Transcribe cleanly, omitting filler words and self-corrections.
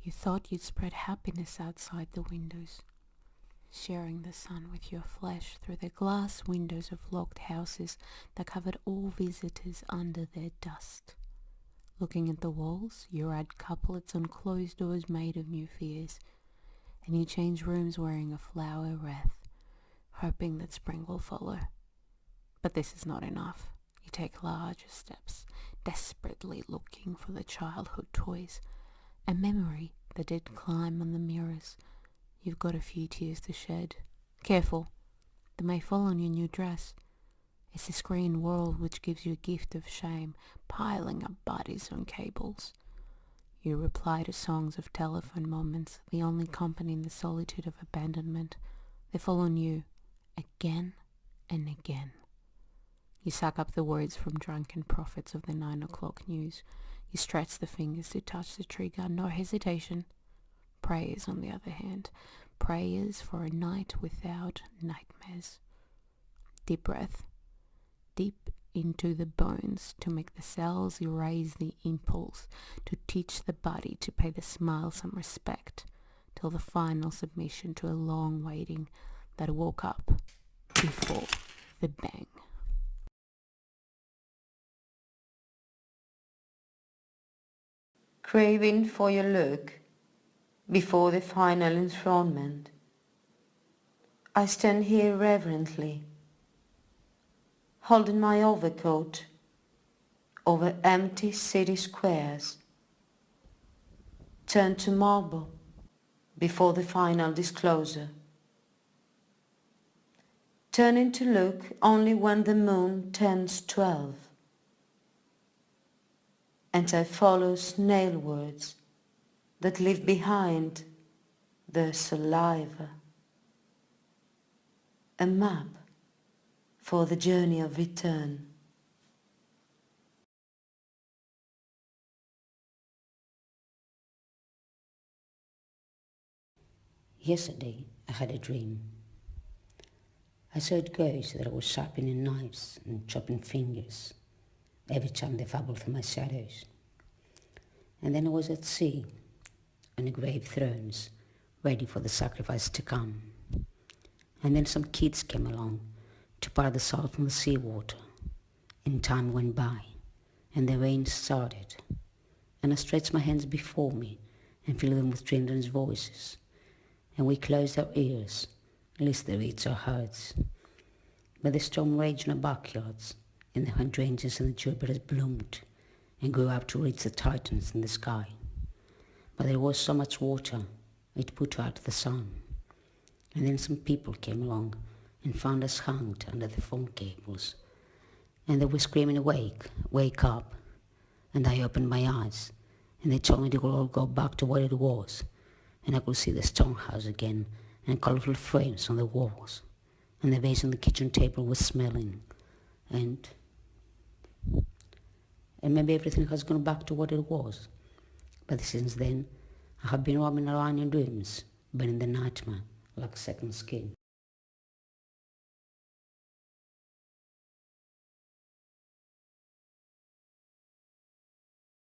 You thought you'd spread happiness outside the windows, sharing the sun with your flesh through the glass windows of locked houses that covered all visitors under their dust. Looking at the walls, you write couplets on closed doors made of new fears, and you change rooms wearing a flower wreath, hoping that spring will follow. But this is not enough. You take larger steps, desperately looking for the childhood toys, a memory that did climb on the mirrors. You've got a few tears to shed. Careful, they may fall on your new dress. It's the screen world which gives you a gift of shame, piling up bodies on cables. You reply to songs of telephone moments, the only company in the solitude of abandonment. They fall on you, again and again. You suck up the words from drunken prophets of the 9 o'clock news. You stretch the fingers to touch the trigger, no hesitation. Prayers, on the other hand, prayers for a night without nightmares. Deep breath, deep into the bones to make the cells erase the impulse, to teach the body to pay the smile some respect, till the final submission to a long waiting that woke up before the bang. Craving for your look before the final enthronement. I stand here reverently, holding my overcoat over empty city squares, turned to marble before the final disclosure, turning to look only when the moon turns 12, and I follow snail words that leave behind their saliva, a map for the journey of return. Yesterday I had a dream. I saw it ghosts that I was sharpening knives and chopping fingers every time they fumbled through my shadows. And then I was at sea, on the grave thrones, ready for the sacrifice to come. And then some kids came along to part the salt from the seawater. And time went by, and the rain started. And I stretched my hands before me and filled them with children's voices. And we closed our ears, lest they reach our hearts. But the storm raged in our backyards, and the hydrangeas and the juniper's bloomed and grew up to reach the titans in the sky. But there was so much water, it put out the sun. And then some people came along and found us hung under the phone cables. And they were screaming, "Wake, wake up." And I opened my eyes, and they told me to all go back to what it was. And I could see the stone house again, and colorful frames on the walls. And the vase on the kitchen table was smelling. And maybe everything has gone back to what it was. But since then, I have been roaming around in dreams, but in the nightmare, like second skin.